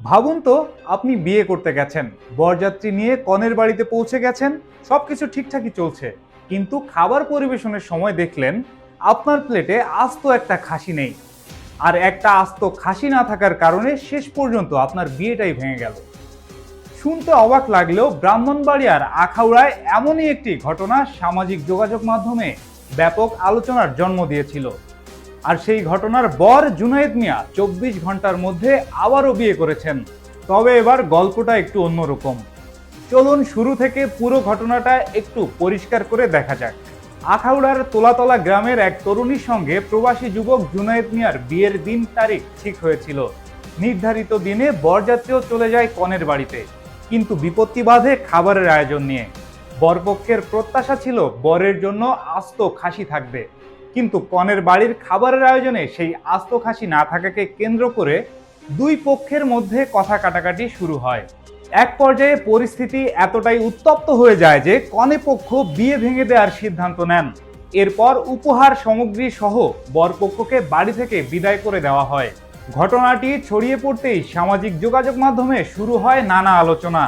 ভাবুন তো, আপনি বিয়ে করতে গেছেন, বরযাত্রী নিয়ে কনের বাড়িতে পৌঁছে গেছেন, সবকিছু ঠিকঠাকই চলছে, কিন্তু খাবার পরিবেশনের সময় দেখলেন আপনার প্লেটে আস্ত একটা খাসি নেই। আর একটা আস্ত খাসি না থাকার কারণে শেষ পর্যন্ত আপনার বিয়েটাই ভেঙে গেল। শুনতে অবাক লাগলেও ব্রাহ্মণবাড়িয়ার আখাউড়ায় এমনই একটি ঘটনা সামাজিক যোগাযোগ মাধ্যমে ব্যাপক আলোচনার জন্ম দিয়েছিল। আর সেই ঘটনার বর জুনায়েদ মিয়া 24 ঘন্টার মধ্যে আবারও বিয়ে করেছেন। তবে এবার গল্পটা একটু অন্যরকম। চলুন শুরু থেকে পুরো ঘটনাটা একটু পরিষ্কার করে দেখা যাক। আখাউড়ার তোলাতলা গ্রামের এক তরুণীর সঙ্গে প্রবাসী যুবক জুনায়েদ মিয়ার বিয়ের দিন তারিখ ঠিক হয়েছিল। নির্ধারিত দিনে বরযাত্রীও চলে যায় কনের বাড়িতে, কিন্তু বিপত্তি বাধে খাবারের আয়োজন নিয়ে। বরপক্ষের প্রত্যাশা ছিল বরের জন্য আস্ত খাসি থাকবে, কিন্তু কনের বাড়ির খাবারের আয়োজনে সেই আস্ত খাসি না থাকাকে কেন্দ্র করে দুই পক্ষের মধ্যে কথা কাটাকাটি শুরু হয়। এক পর্যায়ে পরিস্থিতি এতটাই উত্তপ্ত হয়ে যায় যে কনে পক্ষ বিয়ে ভেঙে দেওয়ার সিদ্ধান্ত নেন। এরপর উপহার সামগ্রী সহ বরপক্ষকে বাড়ি থেকে বিদায় করে দেওয়া হয়। ঘটনাটি ছড়িয়ে পড়তেই সামাজিক যোগাযোগ মাধ্যমে শুরু হয় নানা আলোচনা।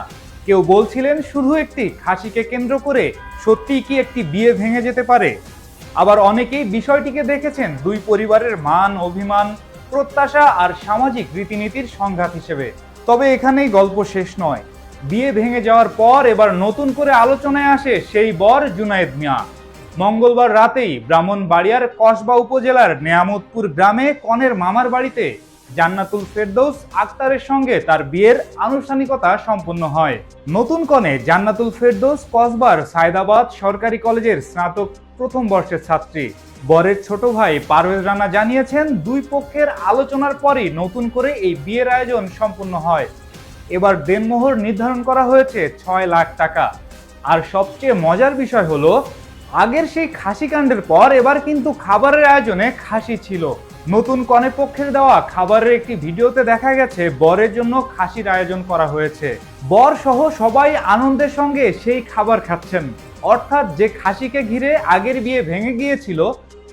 কেউ বলছিলেন শুধু একটি খাসিকে কেন্দ্র করে সত্যিই কি একটি বিয়ে ভেঙে যেতে পারে। আবার অনেকেই বিষয়টিকে দেখেছেন দুই পরিবারের মান অভিমান, প্রত্যাশা আর সামাজিক রীতিনীতির সংঘাত হিসেবে। তবে এখানেই গল্প শেষ নয়। বিয়ে ভেঙে যাওয়ার পর এবার নতুন করে আলোচনায় আসে সেই বর জুনায়েদ মিয়া। মঙ্গলবার রাতেই ব্রাহ্মণবাড়িয়ার কসবা উপজেলার নেয়ামতপুর গ্রামে কনের মামার বাড়িতে জান্নাতুল ফেরদৌস আক্তারের সঙ্গে তার বিয়ের আনুষ্ঠানিকতা সম্পন্ন হয়। নতুন কনে জান্নাতুল ফেরদৌস কসবার সায়দাবাদ সরকারি কলেজের স্নাতক প্রথম বর্ষের ছাত্রী। বরের ছোট ভাই পারভেজ রানা জানিয়েছেন দুই পক্ষের আলোচনার পরই নতুন করে এই বিয়ের আয়োজন সম্পন্ন হয়। এবার দেনমোহর নির্ধারণ করা হয়েছে 6 লাখ টাকা। আর সবচেয়ে মজার বিষয় হলো, আগের সেই খাসি কাণ্ডের পর এবার কিন্তু খাবারের আয়োজনে খাসি ছিল। নতুন কনে পক্ষের দেওয়া খাবারের একটি ভিডিওতে দেখা গেছে বরের জন্য খাসির আয়োজন করা হয়েছে। বর সহ সবাই আনন্দের সঙ্গে সেই খাবার খাচ্ছেন। অর্থাৎ যে খাসিকে ঘিরে আগের বিয়ে ভেঙে গিয়েছিল,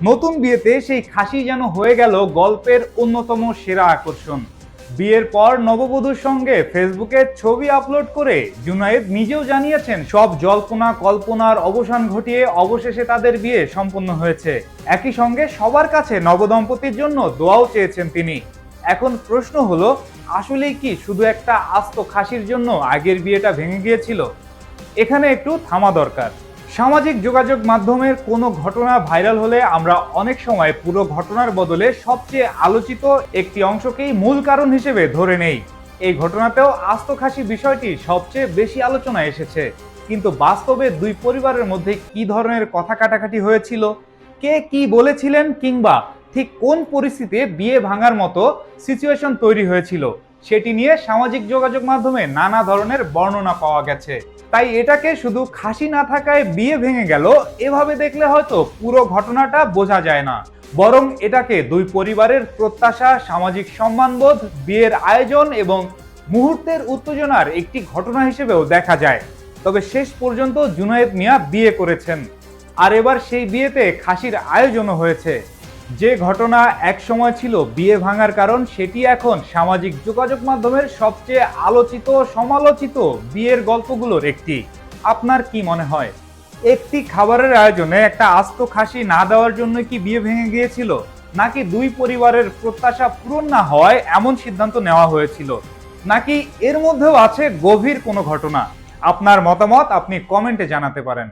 নতুন বিয়েতে সেই খাসি যেন হয়ে গেল গল্পের অন্যতম সেরা আকর্ষণ। বিয়ের পর নববধূর সঙ্গে ফেসবুকে ছবি আপলোড করে জুনায়েদ নিজেও জানিয়েছেন সব জল্পনা কল্পনার অবসান ঘটিয়ে অবশেষে তাদের বিয়ে সম্পন্ন হয়েছে। একই সঙ্গে সবার কাছে নবদম্পতির জন্য দোয়াও চেয়েছেন তিনি। এখন প্রশ্ন হলো, আসলেই কি শুধু একটা আস্ত খাসির জন্য আগের বিয়েটা ভেঙে গিয়েছিল? এখানে একটু থামা দরকার। সামাজিক যোগাযোগ মাধ্যমের কোনো ঘটনা ভাইরাল হলে আমরা অনেক সময় পুরো ঘটনার বদলে সবচেয়ে আলোচিত একটি অংশকেই মূল কারণ হিসেবে ধরে নেই। এই ঘটনাতেও আস্ত খাসি বিষয়টি সবচেয়ে বেশি আলোচনায় এসেছে, কিন্তু বাস্তবে দুই পরিবারের মধ্যে কি ধরনের কথা কাটাকাটি হয়েছিল, কে কি বলেছিলেন, কিংবা ঠিক কোন পরিস্থিতিতে বিয়ে ভাঙার মতো সিচুয়েশন তৈরি হয়েছিল, সেটি নিয়ে সামাজিক যোগাযোগ মাধ্যমে নানা ধরনের বর্ণনা পাওয়া গেছে। তাই এটাকে শুধু খাসি না থাকায় বিয়ে ভেঙে গেল এভাবে দেখলে হয়তো পুরো ঘটনাটা বোঝা যায় না, বরং এটাকে দুই পরিবারের প্রত্যাশা, সামাজিক সম্মানবোধ, বিয়ের আয়োজন এবং মুহূর্তের উত্তেজনার একটি ঘটনা হিসেবেও দেখা যায়। তবে শেষ পর্যন্ত জুনায়েদ মিয়া বিয়ে করেছেন, আর এবার সেই বিয়েতে খাসির আয়োজনও হয়েছে। যে ঘটনা একসময় ছিল বিয়ে ভাঙার কারণ, সেটি এখন সামাজিক যোগাযোগ মাধ্যমের সবচেয়ে আলোচিত সমালোচিত বিয়ের গল্পগুলোর একটি। আপনার কি মনে হয়, একটি খাবারের আয়োজনে একটা আস্ত খাসি না দেওয়ার জন্য কি বিয়ে ভেঙে গিয়েছিল, নাকি দুই পরিবারের প্রত্যাশা পূরণ না হওয়ায় এমন সিদ্ধান্ত নেওয়া হয়েছিল, নাকি এর মধ্যেও আছে গভীর কোনো ঘটনা? আপনার মতামত আপনি কমেন্টে জানাতে পারেন।